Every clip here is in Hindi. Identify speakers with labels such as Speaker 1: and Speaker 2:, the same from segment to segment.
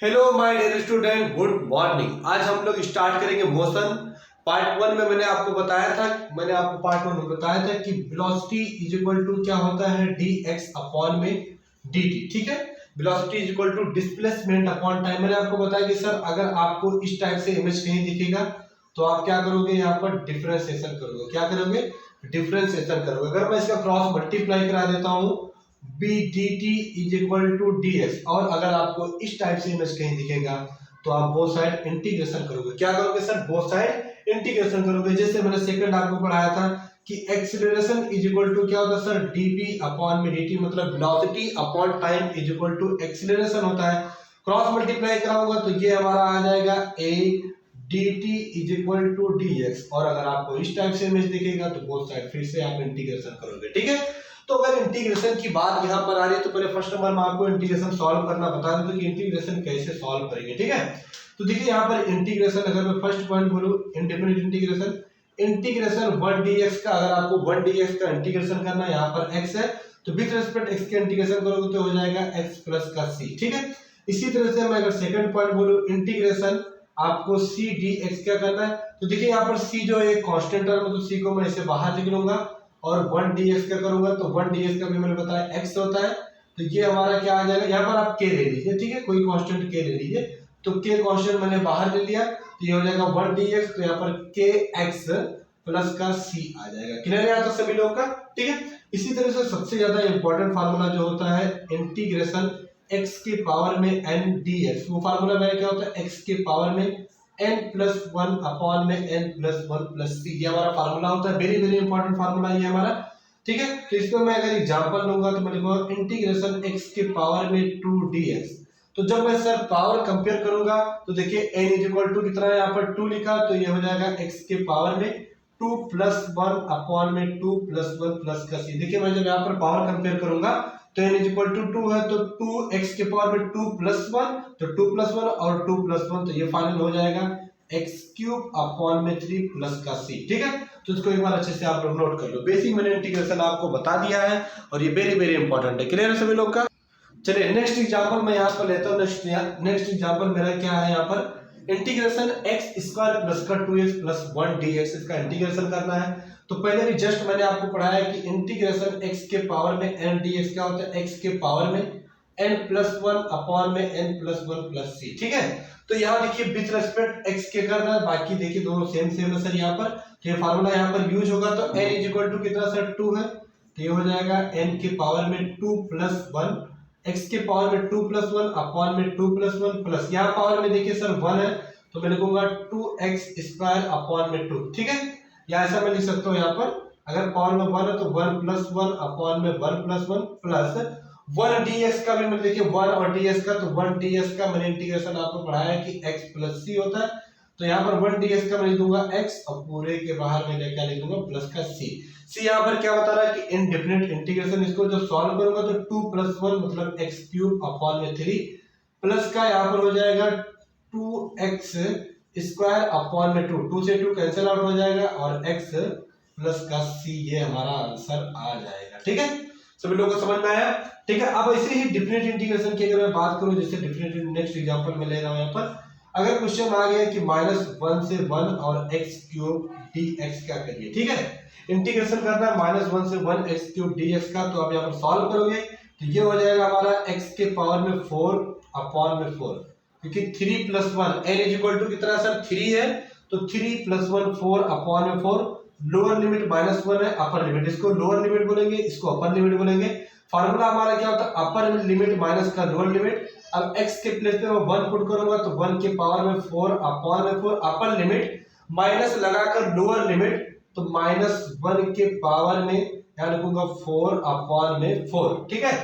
Speaker 1: Hello my dear student, good morning. आज हम लोग स्टार्ट करेंगे मोशन। पार्ट वन में मैंने आपको बताया था कि वेलोसिटी इज इक्वल टू क्या होता है, dx अपॉन में dt। ठीक है, velocity is equal to displacement upon time. मैंने आपको बताया कि सर अगर आपको इस टाइप से इमेज कहीं दिखेगा तो आप क्या करोगे, यहाँ पर डिफरेंशिएशन करोगे। क्या करोगे? डिफरेंशिएशन करोगे। अगर मैं इसका क्रॉस मल्टीप्लाई करा देता हूँ b dt is equal to dx, और अगर आपको इस टाइप से इमेज कहीं दिखेगा तो आप बोथ साइड इंटीग्रेशन करोगे। क्या करोगे सर? बोथ साइड इंटीग्रेशन करोगे। जैसे मैंने सेकंड आपको पढ़ाया था कि एक्सीलरेशन इज इक्वल टू क्या होता है सर, dp अपॉन में dt, मतलब velocity upon time is equal to acceleration होता है। क्रॉस मल्टीप्लाई कराऊंगा तो ये हमारा आ जाएगा a dt is equal to dx, और अगर आपको इस टाइप से इमेज दिखेगा तो बोथ साइड फिर से आप इंटीग्रेशन करोगे। ठीक है, तो अगर इंटीग्रेशन की बात यहाँ पर आ रही है तो पहले फर्स्ट नंबर में आपको इंटीग्रेशन सॉल्व करना बता दें, तो कि इंटीग्रेशन कैसे सॉल्व करेंगे। ठीक है, तो देखिए यहाँ पर इंटीग्रेशन, अगर मैं फर्स्ट पॉइंट बोलूं इंडेफिनिट इंटीग्रेशन, इंटीग्रेशन 1 dx का, अगर आपको 1 dx का इंटीग्रेशन करना है, यहाँ पर x है तो विद रिस्पेक्ट x के इंटीग्रेशन करोगे तो हो जाएगा x प्लस का c। ठीक है, इसी तरह से मैं अगर सेकंड पॉइंट बोलूं इंटीग्रेशन आपको c dx क्या करना है, तो देखिए यहाँ पर c जो है कांस्टेंट टर्म है तो c को मैं इसे बाहर लिख लूंगा, और 1 dx का करूंगा तो 1 dx का भी मैंने बताया x होता है, तो ये हमारा क्या आ जाएगा, यहाँ पर आप k ले लीजिए। ठीक है, कोई कांस्टेंट k ले लीजिए, तो k कांस्टेंट मैंने बाहर ले लिया तो ये हो जाएगा 1 dx, तो यहाँ पर kx प्लस का c आ जाएगा। क्लियर है तो सभी लोगों का? ठीक है, इसी तरह से सबसे ज्यादा इंपॉर्टेंट फार्मूला जो होता है इंटीग्रेशन x के पावर में n dx, वो फार्मूला में क्या होता है, x के पावर में n प्लस वन अपॉन में n प्लस वन प्लस सी, ये हमारा फार्मूला होता है। वेरी वेरी इंपॉर्टेंट फार्मूला ये हमारा। ठीक है, तो इसको मैं अगर एग्जांपल लूंगा तो मैं लिखूंगा इंटीग्रेशन x के पावर में 2 dx। तो जब मैं सर पावर कंपेयर करूंगा तो देखिए n इज इक्वल टू कितना है, यहाँ पर 2 लिखा, तो ये हो जाएगा x के पावर में 2 प्लस वन अपॉन में 2 प्लस वन प्लस का सी। देखिए मैं जब यहाँ पर पावर कंपेयर करूंगा तो n इज इक्वल टू 2 है, तो 2x के पावर में 2 प्लस वन, तो 2 प्लस वन और 2 प्लस वन, तो ये फाइनल हो जाएगा x क्यूब अपॉन में 3 प्लस का c। ठीक है, तो इसको एक बार अच्छे से आप लोग नोट कर लो। बेसिक मैंने इंटीग्रेशन आपको बता दिया है और ये वेरी वेरी इंपॉर्टेंट है। क्लियर है सभी लोग का? चलिए नेक्स्ट एग्जांपल मैं यहाँ पर लेता हूँ। नेक्स्ट एग्जांपल मेरा क्या है, यहाँ पर इंटीग्रेशन x स्क्वायर प्लस का 2x प्लस 1 dx, इसका इंटीग्रेशन करना है। तो पहले भी जस्ट मैंने आपको पढ़ाया कि इंटीग्रेशन x के पावर में n dx क्या होता है, x के पावर में n प्लस वन अपॉन में n प्लस वन प्लस सी। ठीक है, तो यहाँ देखिए विथ रेस्पेक्ट x के करना है, बाकी देखिए दोनों सेम सेम है सर। यहाँ पर तो ये फार्मूला यहाँ पर यूज होगा, तो n इज इक्वल टू कितना सर, 2 है, तो ये हो जाएगा n के पावर में 2 प्लस वन, x के पावर में 2 प्लस वन अपॉन में 2 प्लस वन प्लस, यहाँ पावर में देखिए सर 1 है तो मैं लिखूंगा 2x स्क्वायर अपॉन में 2। ठीक है, या ऐसा मैं लिख सकता हूँ, यहाँ पर अगर पावर में 1 है तो 1 प्लस वन अपॉन में 1 प्लस वन प्लस 1 dx का भी मैं देखिए 1 और dx का, तो 1 dx का मैंने इंटीग्रेशन आपको पढ़ाया कि x प्लस c होता है, तो यहाँ पर 1 dx का मैं लिख दूंगा x और पूरे के बाहर में क्या लिख दूंगा प्लस का c। यहाँ पर क्या बता रहा है कि इनडेफिनिट इंटीग्रेशन, इसको जब सॉल्व करूंगा तो 2 प्लस वन मतलब x क्यूब अपॉन में 3 प्लस का यहाँ पर हो जाएगा 2x स्क्वायर अपॉन में 2, 2 से 2 कैंसिल आउट हो जाएगा और x प्लस का c, ये हमारा आंसर आ जाएगा। ठीक है, सभी लोगों को समझ में आया? ठीक है, अब ऐसे ही डिफरेंट इंटीग्रेशन की अगर मैं बात करूं, जैसे डिफरेंट नेक्स्ट एग्जांपल में ले रहा हूं, यहाँ पर अगर क्वेश्चन आ गया कि -1 से 1 और x क्यूब dx क्या करिए। ठीक है, इंटीग्रेशन करना है -1 से 1 x क्यूब dx का, तो आप यहाँ पर सॉल्व करोगे तो ये हो जाएगा हमारा x के पावर में 4 अपॉन में 4, क्योंकि 3 plus one, n is equal to कितना सर 3 है, तो 3 प्लस वन 4 अपॉन में 4, लोअर लिमिट -1 है, अपर लिमिट, इसको लोअर लिमिट बोलेंगे, इसको अपर लिमिट बोलेंगे। फार्मूला हमारा क्या होता है, अपर लिमिट माइनस का लोअर लिमिट। अब x के प्लेस पे मैं 1 पुट करूंगा तो 1 के पावर में 4 अपॉन में 4, अपर लिमिट माइनस लगाकर लोअर लिमिट, तो -1 के पावर में यहाँ लिखूंगा 4 अपॉन में 4। ठीक है,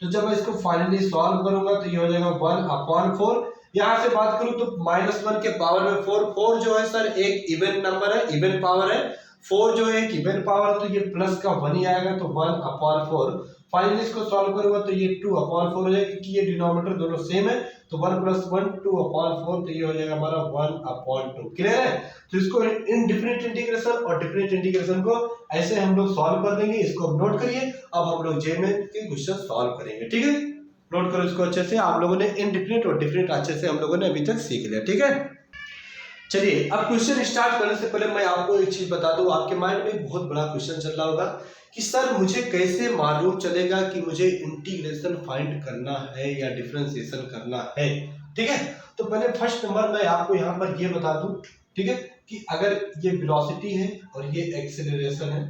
Speaker 1: तो जब मैं इसको फाइनली सॉल्व करूंगा तो ये हो जाएगा 1 अपॉन 4। यहाँ से बात करूं तो -1 के पावर में 4, 4 जो है सर एक इवन नंबर है, इवन पावर है, 4 जो है एक इवन पावर, तो ये प्लस का 1 ही आएगा, तो 1 अपॉन 4। फाइनली इसको सॉल्व करूंगा तो ये 2 अपॉन 4 हो जाएगा, क्योंकि ये डिनोमिनेटर दोनों सेम है, तो 1 प्लस 1 2 अपॉन 4, तो ये हो जाएगा हमारा 1 अपॉन 2। क्लियर है? तो इसको इनडिफिनिट इंटीग्रेशन और डिफरेंट इंटीग्रेशन को ऐसे हम लोग सॉल्व कर देंगे, इसको नोट करिए। अब हम लोग जे में के क्वेश्चन सॉल्व करेंगे। ठीक है, नोट करो इसको अच्छे से। आप लोगों ने इनडिफिनिट और डिफिनिट अच्छे से हम लोगों ने अभी तक सीख लिया, ठीक है। चलिए अब क्वेश्चन स्टार्ट करने से पहले मैं आपको एक चीज बता दूं, आपके माइंड में एक बहुत बड़ा क्वेश्चन चल रहा होगा कि सर मुझे कैसे मालूम चलेगा कि मुझे इंटीग्रेशन फाइंड करना है या डिफरेंशिएशन करना है, ठीक है। तो पहले फर्स्ट नंबर मैं आपको यहाँ पर ये बता दूं, ठीक है, कि अगर ये वेलोसिटी है और ये एक्सेलरेशन है,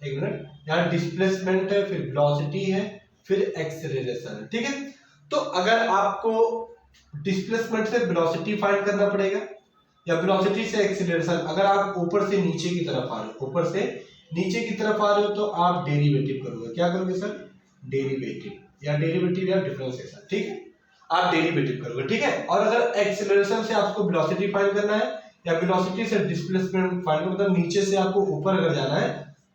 Speaker 1: एक मिनट, यहाँ डिस्प्लेसमेंट है, फिर वेलोसिटी है, फिर एक्सेलरेशन है, ठीक है। तो अगर आपको डिस्प्लेसमेंट से वेलोसिटी फाइंड करना पड़ेगा या वेलोसिटी से एक्सीलरेशन, अगर आप ऊपर से नीचे की तरफ आ रहे हो, ऊपर से नीचे की तरफ आ रहे हो तो आप डेरिवेटिव करोगे। क्या करोगे सर? डेरिवेटिव या डिफरेंशिएशन, ठीक है, आप डेरिवेटिव करोगे, ठीक है। और अगर एक्सीलरेशन से आपको वेलोसिटी फाइंड करना है या वेलोसिटी से डिस्प्लेसमेंट फाइंड करना, मतलब नीचे से आपको ऊपर अगर जाना है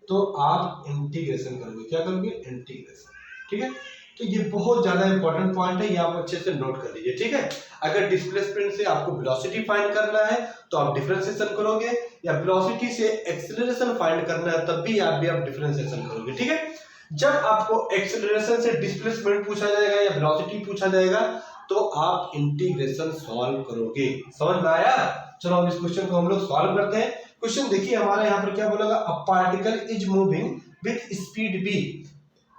Speaker 1: तो आप इंटीग्रेशन करोगे। क्या करोगे? इंटीग्रेशन, ठीक है। तो ये बहुत ज्यादा इंपॉर्टेंट पॉइंट है, ये आप अच्छे से नोट कर लीजिए, ठीक है। अगर डिस्प्लेसमेंट से आपको वेलोसिटी फाइंड करना है तो आप डिफरेंशिएशन करोगे, या वेलोसिटी से एक्सेलरेशन फाइंड करना है तब भी आप डिफरेंशिएशन करोगे, ठीक है। जब आपको एक्सेलरेशन से डिस्प्लेसमेंट पूछा जाएगा या वेलोसिटी पूछा जाएगा तो आप इंटीग्रेशन सॉल्व करोगे। समझ में आया? चलो अब इस क्वेश्चन को हम लोग सॉल्व करते हैं। क्वेश्चन देखिए हमारा यहाँ पर क्या बोलेगा, a particle is moving with speed b।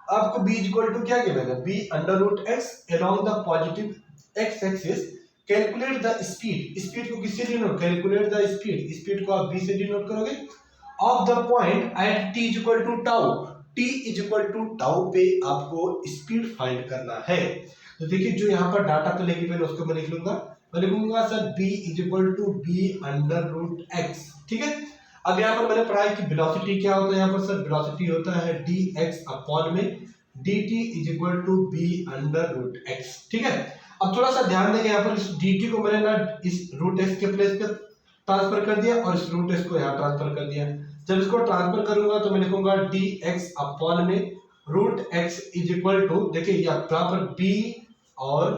Speaker 1: आपको b इक्वल टू क्या गिवन है, b under root x along the positive x axis, calculate the speed. Speed को किससे denote? Calculate the speed, speed को आप b से डिनोट करोगे, of the point at t equal to tau. t equal to tau पे आपको स्पीड फाइंड करना है। तो देखिए जो यहाँ पर डाटा पे लेके पहले उसको मैं लिख लूंगा, मैं लिखूंगा sir b equal to b under root x, ठीक है। अब यहाँ पर मैंने पढ़ा है कि वेलोसिटी क्या होता है, यहाँ पर सर वेलोसिटी होता है dx अपॉन में dt is equal to b under root x, ठीक है। अब थोड़ा सा ध्यान देंगे, यहाँ पर इस dt को मैंने ना इस रूट x के प्लेस पे ट्रांसफर कर दिया और इस रूट x को यहाँ ट्रांसफर कर दिया। जब इसको ट्रांसफर करूंगा तो मैं लिखूंगा dx अपॉन में root x is equal to, देखिए यहाँ पर b और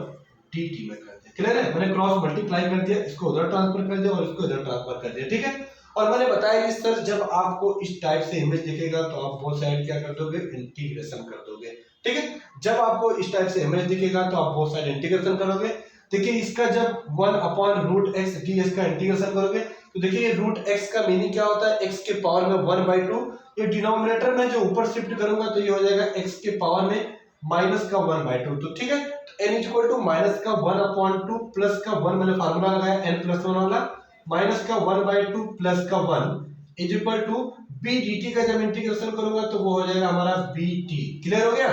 Speaker 1: dt में कर दिया, क्लियर है। मैंने क्रॉस मल्टीप्लाई कर दिया, इसको उधर ट्रांसफर कर दिया और इसको इधर ट्रांसफर कर दिया, ठीक है। और मैंने बताया कि सर जब आपको इस टाइप से इमेज दिखेगा तो आप बोथ साइड क्या कर दोगे, इंटीग्रेशन कर दोगे, ठीक है। जब आपको इस टाइप से इमेज दिखेगा तो आप बोथ साइड इंटीग्रेशन करोगे। देखिए इसका जब 1 अपॉन रूट एक्स ds का इंटीग्रेशन करोगे तो देखिए रूट x का मीनिंग क्या होता है, x के पावर में 1/2, ये डिनोमिनेटर में जो ऊपर शिफ्ट करूंगा तो ये हो जाएगा x के पावर में माइनस का 1/2, तो ठीक है। तो n इक्वल टू माइनस का 1/2 प्लस का 1, मैंने फार्मूला लगाया n प्लस 1 वाला, माइनस का 1/2 प्लस का 1 is equal to b dt का जब इंटीग्रेशन करूंगा तो वो हो जाएगा हमारा bt। क्लियर हो गया?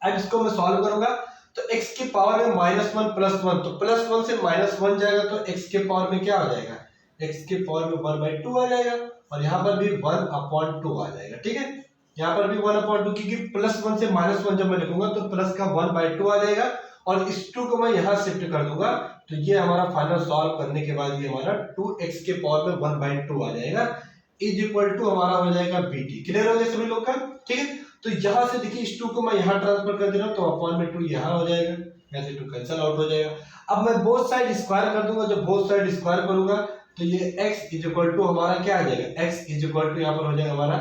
Speaker 1: अब इसको मैं सॉल्व करूंगा तो x की पावर में -1 प्लस 1, तो प्लस 1 से -1 जाएगा तो x के पावर में क्या आ जाएगा, x के पावर में 1/2 आ जाएगा, और यहाँ पर भी 1/2 आ जाएगा, ठीक है। यहाँ पर भी 1/2, क्योंकि प्लस 1 से -1 जब मैं लिखूंगा तो प्लस का 1/2 आ जाएगा, और इस 2 को मैं यहाँ शिफ्ट कर दूंगा तो ये हमारा फाइनल सॉल्व करने के बाद ये हमारा 2x के पावर में 1/2 आ जाएगा, इज इक्वल टू हमारा हो जाएगा bt। क्लियर हो गया सभी लोग का? ठीक है। तो यहाँ से देखिए इस 2 को मैं यहाँ ट्रांसफर कर दे रहा हूँ तो अपॉन में 2 यहाँ हो जाएगा, यहाँ से 2 कैंसिल आउट हो जाएगा। अब मैं बोथ साइड स्क्वायर कर दूंगा, जब बोथ साइड स्क्वायर करूंगा तो ये x इज इक्वल टू हमारा क्या आ जाएगा, x इज इक्वल टू यहाँ पर हो जाएगा हमारा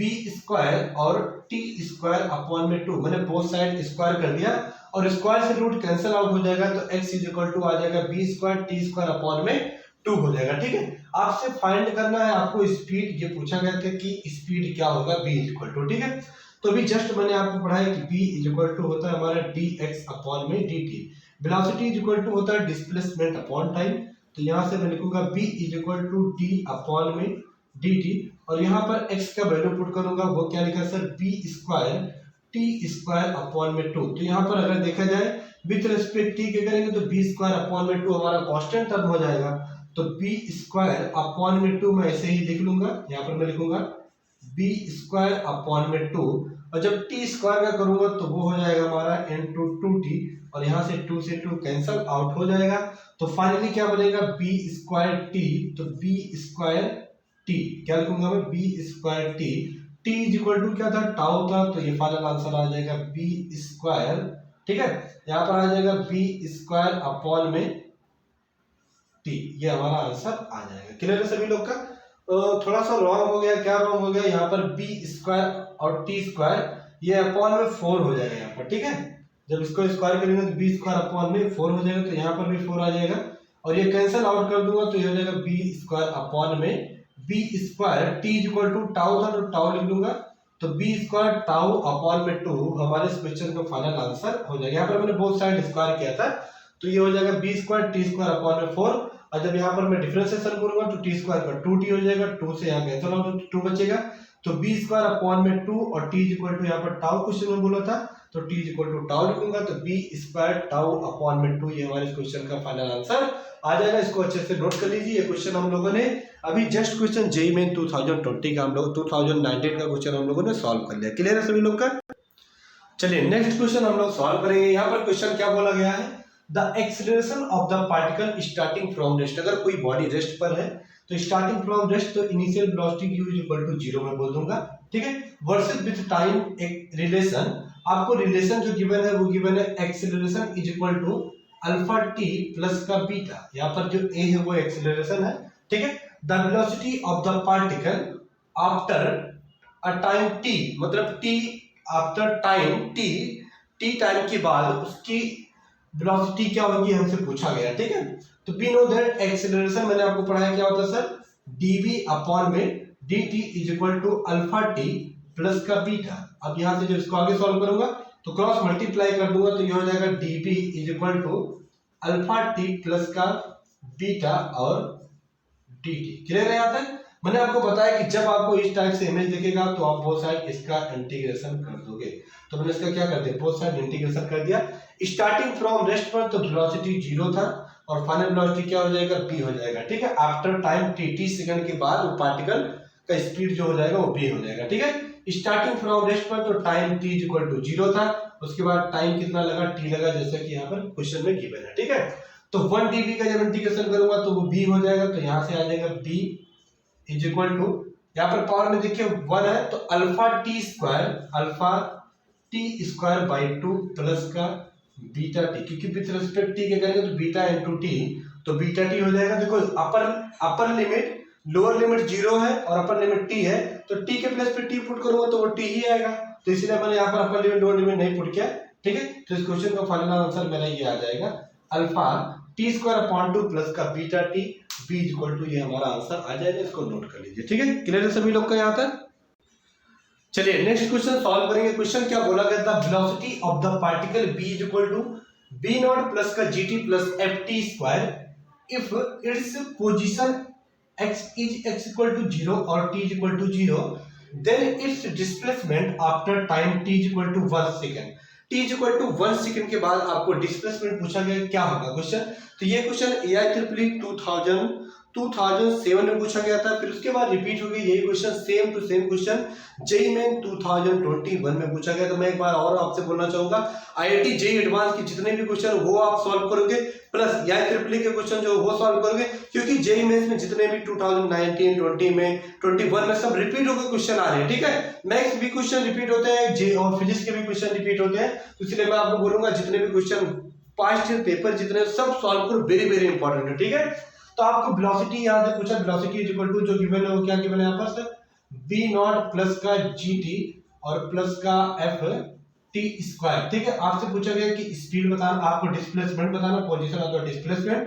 Speaker 1: b स्क्वायर और t स्क्वायर अपॉन में 2। मैंने बोथ साइड स्क्वायर कर दिया और स्क्वायर से रूट कैंसिल आउट हो जाएगा तो x इज इक्वल टू आ जाएगा b square t square upon में 2 हो जाएगा, ठीक है। आपसे फाइंड करना है आपको स्पीड, ये पूछा गया था कि स्पीड क्या होगा, b इज इक्वल टू, ठीक है। तो अभी जस्ट मैंने आपको पढ़ा है कि b इज इक्वल टू होता है हमारा dx अपॉन में dt, velocity is equal to होता है डिस्प्लेसमेंट अपॉन टाइम, तो यहाँ से मैं लिखूंगा b is equal to d upon में dt, और यहाँ पर x का वैल्यू पुट करूंगा, वो क्या लिखा sir, b square t square upon में 2। तो यहाँ पर अगर देखा जाए विथ रिस्पेक्ट t के करेंगे तो b स्क्वायर अपॉन में 2 हमारा कांस्टेंट टर्म हो जाएगा, तो b स्क्वायर अपॉन में 2 मैं ऐसे ही लिख लूंगा, यहाँ पर मैं लिखूंगा b स्क्वायर अपॉन में 2, और जब t स्क्वायर का करूंगा तो वो हो जाएगा हमारा into 2t, और यहाँ से 2 से 2 कैंसल आउट हो जाएगा, तो फाइनली क्या बनेगा b स्क्वायर t, तो b स्क्वायर t क्या लिखूंगा मैं, b square t, t is equal to क्या था, टाउ था, तो ये फाइनल आंसर आ जाएगा b स्क्वायर, ठीक है। यहाँ पर आ जाएगा b स्क्वायर अपॉन में t, ये हमारा आंसर आ जाएगा। क्लियर है सभी लोग का? थोड़ा सा रॉन्ग हो गया, क्या रॉन्ग हो गया, यहाँ पर b स्क्वायर और t स्क्वायर ये अपॉन में 4 हो जाएगा यहाँ पर, ठीक है। जब इसको स्क्वायर करेंगे तो बी स्क्वायर अपॉन में 4 हो जाएगा, तो यहाँ पर भी 4 आ जाएगा और ये कैंसिल आउट कर दूंगा तो ये हो जाएगा बी स्क्वायर अपॉन में b square t equal to tau था तो टाउ लिख लूंगा, तो बी स्क्वायर टाउ अपॉन में 2 हमारे इस क्वेश्चन का फाइनल आंसर हो जाएगा। यहाँ पर मैंने बोथ साइड स्क्वायर किया था तो ये हो जाएगा b square t square upon में 4 और जब यहाँ पर मैं डिफरेंशिएशन करूंगा तो टी स्क्वायर का 2t हो जाएगा, 2 से यहाँ कैंसिल आउट 2 बचेगा, तो बी स्क्वायर अपॉन में 2 और टी इक्वल टू यहाँ पर टाउ क्वेश्चन में बोला था तो टी इक्वल टू टाउ लिखूंगा, तो बी स्क्वायर टाउ अपॉन में 2 ये हमारे इस क्वेश्चन का फाइनल आंसर आ जाएगा। इसको अच्छे से नोट कर लीजिए। ये क्वेश्चन हम लोगों ने अभी जस्ट क्वेश्चन जेईई मेन 2020 का हम लोग 2019 का क्वेश्चन हम लोगों ने सॉल्व कर लिया। क्लियर है सभी लोग का? चलिए नेक्स्ट क्वेश्चन हम लोग सॉल्व करेंगे। यहाँ पर क्वेश्चन क्या बोला गया है, the acceleration of the particle starting from rest. अगर कोई बॉडी रेस्ट पर है तो स्टार्टिंग फ्रॉम रेस्ट तो initial velocity q equal to 0 में बोल दूंगा, ठीक है। वर्सेस विद टाइम एक रिलेशन, आपको रिलेशन जो गिवन है वो गिवन है acceleration is equal to alpha t plus का बीटा। यहाँ पर जो a है वो एक्सीलरेशन है, ठीक है। The velocity of the particle after a time t, मतलब t after time t time के बाद उसकी वेलोसिटी क्या होगी हमसे पूछा गया, ठीक है। तो वी नो दैट एक्सीलरेशन मैंने आपको पढ़ाया क्या होता है सर, dv अपॉन में dt is equal to alpha t plus का बीटा। अब यहाँ से जब इसको आगे सॉल्व करूंगा तो क्रॉस मल्टीप्लाई कर दूंगा तो ये हो जाएगा dv is equal to alpha t plus का बीटा और dt। क्लियर है यहाँ तक? मैंने आपको बताया कि जब आपको इस टाइप से इमेज दिखेगा तो आप बोथ साइड इसका इंटीग्रेशन कर दोगे, तो मैंने इसका क्या कर दिया, बोथ साइड इंटीग्रेशन कर दिया। स्टार्टिंग फ्रॉम रेस्ट पर तो वेलोसिटी 0 था और फाइनल वेलोसिटी क्या हो जाएगा, b हो जाएगा, ठीक है। आफ्टर टाइम t सेकंड के बाद वो पार्टिकल का स्पीड जो हो जाएगा वो b हो जाएगा, ठीक है। स्टार्टिंग फ्रॉम रेस्ट पर तो टाइम t इक्वल टू 0 था, उसके बाद टाइम कितना लगा, t लगा, जैसा कि यहाँ पर क्वेश्चन में गिवन है, ठीक है। तो 1 dv का जब इंटीग्रेशन करूंगा तो वो b हो जाएगा, तो यहाँ से आ जाएगा b इज इक्वल टू, यहाँ पर पावर में देखिए 1 है तो alpha T square by 2 plus का बीटा टी, क्योंकि विथ रिस्पेक्ट टी के करेंगे तो बीटा इंटू टी, तो बीटा टी हो जाएगा। देखो अपर लिमिट लोअर लिमिट 0 है और अपर लिमिट टी है, तो टी के प्लेस पे टी पुट करूंगा तो वो टी ही आएगा, तो इसलिए मैंने यहाँ पर अपर लिमिट लोअर लिमिट नहीं पुट किया, ठीक है। तो इस क्वेश्चन का फाइनल आंसर मेरा ये आ जाएगा alpha T square upon 2 plus का beta T B equal to, ये हमारा आंसर आ जाएगा। इसको नोट कर लीजिए, ठीक है। क्लियर है सभी लोग का यहाँ तक? चलिए नेक्स्ट क्वेश्चन सॉल्व करेंगे। क्वेश्चन क्या बोला गया था, velocity of the particle b is equal to b not plus का gt plus ft square if its position x is x equal to 0 और t is equal to 0, then its displacement after time t is equal to 1 second. t is equal to 1 second के बाद आपको डिस्प्लेसमेंट पूछा गया, क्या होगा क्वेश्चन। तो ये क्वेश्चन AIEEE 2007 में पूछा गया था, फिर उसके बाद रिपीट हो गई यही question, same to same question JEE Main 2021 में पूछा गया। तो मैं एक बार और आपसे बोलना चाहूंगा, आईआईटी जेईई एडवांस के जितने भी क्वेश्चन वो आप सॉल्व करोगे, प्लस AIEEE के क्वेश्चन जो वो सॉल्व करोगे, क्योंकि जेईई मेंस में जितने भी 2019, 20 में 21 में सब रिपीट होकर क्वेश्चन आ रहे हैं, ठीक है। मैथ्स भी क्वेश्चन रिपीट होते हैं, जे और फिजिक्स के भी क्वेश्चन रिपीट होते हैं, तो इसलिए मैं आपको बोलूंगा जितने भी क्वेश्चन पास्ट पेपर जितने सब सॉल्व करो, वेरी वेरी इंपॉर्टेंट है, ठीक है। तो आपको वेलोसिटी यहाँ से पूछा, वेलोसिटी इज इक्वल टू जो गिवन है वो क्या गिवन है यहाँ पर सर, b नॉट प्लस का gt और प्लस का f t स्क्वायर, ठीक है। आपसे पूछा गया कि स्पीड बताना, आपको डिस्प्लेसमेंट बताना, position of the displacement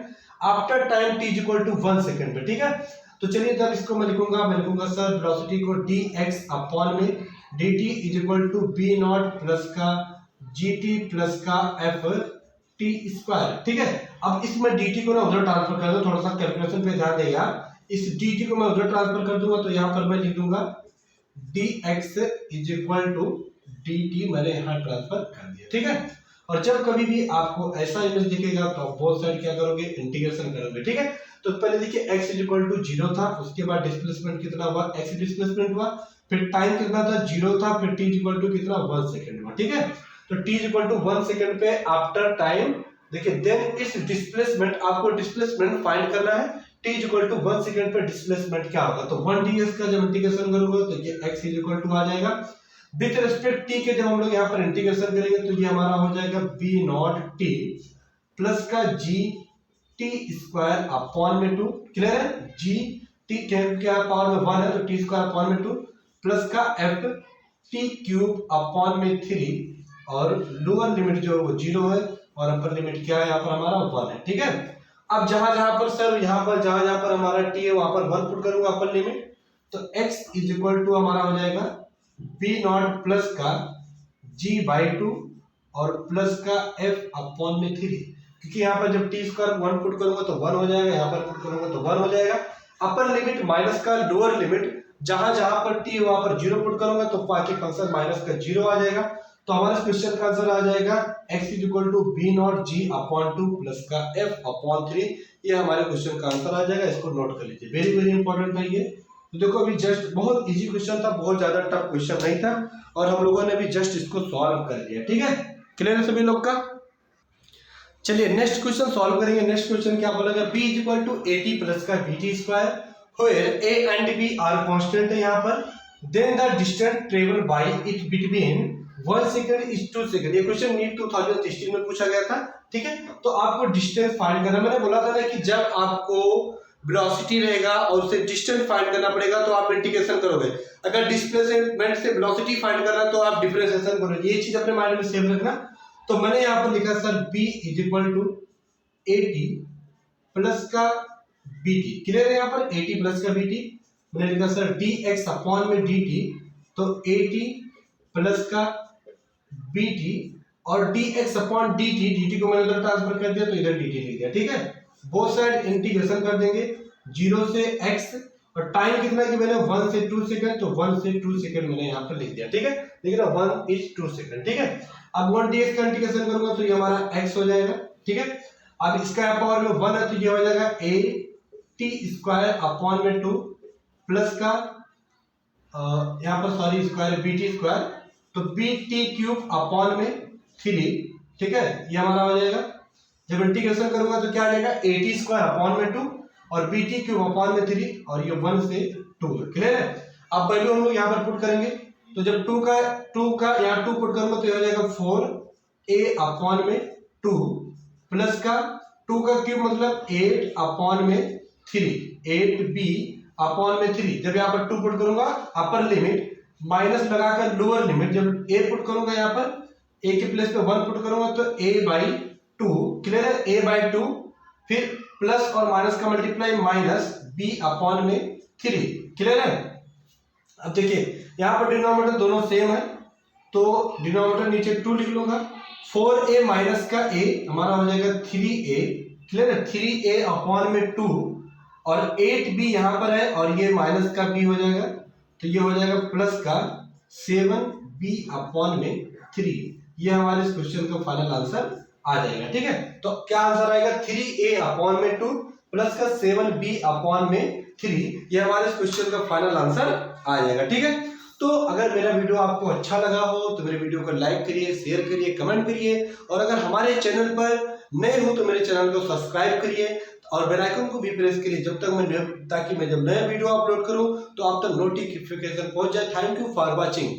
Speaker 1: after time t is equal to 1 second पे, ठीक है। तो चलिए तब इसको मैं लिखूंगा सर वेलोसिटी को dx अपॉन में dt is equal to b not plus का gt प्लस का f t स्क्वायर, ठीक है। अब इसमें dt को ना उधर ट्रांसफर कर दो, थोड़ा सा कैलकुलेशन पे ध्यान देगा, इस dt को मैं उधर ट्रांसफर कर दूंगा तो यहाँ पर मैं लिख दूंगा dx is equal to dt, मैंने यहाँ ट्रांसफर कर दिया, ठीक है। और जब कभी भी आपको ऐसा इमेज दिखेगा तो आप बोथ साइड क्या करोगे, इंटीग्रेशन करोगे, ठीक है। तो पहले देखिए x इज इक्वल टू 0 था, उसके बाद डिस्प्लेसमेंट कितना हुआ, x डिस्प्लेसमेंट हुआ, फिर टाइम कितना था 0 था, फिर t इज इक्वल टू कितना 1 सेकंड हुआ, ठीक है। तो t is equal to 1 second पे आफ्टर टाइम, देखिए देन इस डिस्प्लेसमेंट, आपको डिस्प्लेसमेंट फाइंड करना है, t is equal to 1 second पे डिस्प्लेसमेंट क्या होगा, तो 1 ds का जब इंटीग्रेशन करोगे तो ये x इज इक्वल टू आ जाएगा, विद रिस्पेक्ट t के जब हम लोग यहाँ पर इंटीग्रेशन करेंगे तो ये हमारा हो जाएगा b नॉट t प्लस का g t स्क्वायर अपॉन में 2, क्लियर है। g t क्या पावर में 1 है तो t स्क्वायर अपॉन में 2 प्लस का f t क्यूब अपॉन में 3 और लोअर लिमिट जो है वो 0 है और अपर लिमिट क्या है यहाँ पर हमारा 1 है। ठीक है, अब जहां जहां पर सर यहाँ पर जहां जहां पर हमारा t है वहां पर 1 पुट करूंगा अपर लिमिट, तो x इज इक्वल टू हमारा हो जाएगा b नॉट प्लस का g/2 और प्लस का f अपॉन में 3, क्योंकि यहाँ पर जब t स्क्वायर 1 पुट करूंगा तो 1 हो जाएगा, यहाँ पर पुट करूंगा तो 1 हो जाएगा। अपर लिमिट माइनस का लोअर लिमिट जहां जहां पर t वहां पर 0 पुट करूंगा तो बाकी फंक्शन माइनस का 0 आ जाएगा। तो हमारा क्वेश्चन का आंसर आ जाएगा x is equal to b not g upon 2 plus का f अपॉन 3। ये हमारे क्वेश्चन का आंसर आ जाएगा, इसको नोट कर लीजिए, वेरी वेरी इंपॉर्टेंट है ये। तो देखो अभी जस्ट बहुत इजी क्वेश्चन था, बहुत ज्यादा टफ क्वेश्चन नहीं था और हम लोगों ने भी जस्ट इसको सॉल्व कर लिया। ठीक है, क्लियर है सभी लोग का। चलिए नेक्स्ट क्वेश्चन सॉल्व करेंगे। नेक्स्ट क्वेश्चन क्या बोलेगा, b is equal to 80 plus का bt square where a and b are constant है यहाँ पर, then the distance traveled by it between 1 second is 2 second। ये क्वेश्चन नीट 2016 में पूछा गया था। ठीक है, तो आपको डिस्टेंस फाइंड करना, मैंने बोला था ना कि जब आपको वेलोसिटी रहेगा और उससे डिस्टेंस फाइंड करना पड़ेगा तो आप इंटीग्रेशन करोगे, अगर डिस्प्लेसमेंट से वेलोसिटी फाइंड करना तो आप डिफरेंशिएशन करोगे। ये चीज अपने माइंड में सेव रखना। तो मैंने यहाँ पर लिखा sir b is equal to 80 plus का bt, क्लियर है, यहाँ पर 80 प्लस का bt। मैंने लिखा सर dx अपॉन में dt, तो 80 प्लस का bt और dx अपॉन dt को मैंने उधर ट्रांसफर कर दिया तो इधर dt लिख दिया। ठीक है, बोथ साइड इंटीग्रेशन कर देंगे 0 से x और टाइम कितना कि मैंने 1 से 2 सेकंड, तो 1 से 2 सेकंड मैंने यहाँ पर लिख दिया। ठीक है, लेकिन 1 इज 2 सेकंड। ठीक है, अब 1 dx का इंटीग्रेशन करूंगा तो ये हमारा x हो जाएगा। ठीक है, अब इसका पावर में 1 है तो ये हो जाएगा a t स्क्वायर अपॉन में 2 प्लस का यहाँ पर सॉरी स्क्वायर bt स्क्वायर, तो bt क्यूब अपॉन में 3। ठीक है, ये हमारा हो जाएगा। जब इंटीग्रेशन करूंगा तो क्या आ जाएगा, 80 स्क्वायर अपॉन में 2 और bt क्यूब अपॉन में 3 और ये 1 से 2। क्लियर है, अब वैल्यू हम लोग यहाँ पर पुट करेंगे, तो जब 2 का यहाँ 2 पुट करूंगा तो ये हो जाएगा 4a अपॉन में 2 प्लस का 2 का क्यूब मतलब 8 अपॉन में 3, 8b अपॉन में 3। जब यहाँ पर 2 पुट करूंगा अपर लिमिट माइनस लगाकर लोअर लिमिट, जब a पुट करूंगा यहाँ पर a के प्लेस पे 1 पुट करूंगा तो a/2। क्लियर है, a/2 फिर प्लस और माइनस का मल्टीप्लाई माइनस b अपॉन में 3। क्लियर है, अब देखिए यहाँ पर डिनोमिनेटर दोनों सेम है तो डिनोमिनेटर नीचे 2 लिख लूंगा, 4a माइनस का a हमारा हो जाएगा 3a। क्लियर है, 3a अपॉन में 2 और 8b यहाँ पर है और ये माइनस का b हो जाएगा तो ये हो जाएगा प्लस का 7b अपॉन में 3। ये हमारे इस क्वेश्चन का फाइनल आंसर आ जाएगा। ठीक है, तो क्या आंसर आएगा, 3a अपॉन में 2 प्लस का 7b अपॉन में 3। ये हमारे इस क्वेश्चन का फाइनल आंसर आ जाएगा। ठीक है, तो अगर मेरा वीडियो आपको अच्छा लगा हो तो मेरे वीडियो को लाइक करिए, शेयर करिए, कमेंट करिए और अगर हमारे चैनल पर नए हो तो मेरे चैनल को सब्सक्राइब करिए और बेल आइकन को भी प्रेस करिए जब तक ताकि मैं जब नया वीडियो अपलोड करूं तो आप तक नोटिफिकेशन पहुंच जाए। Thank you for watching.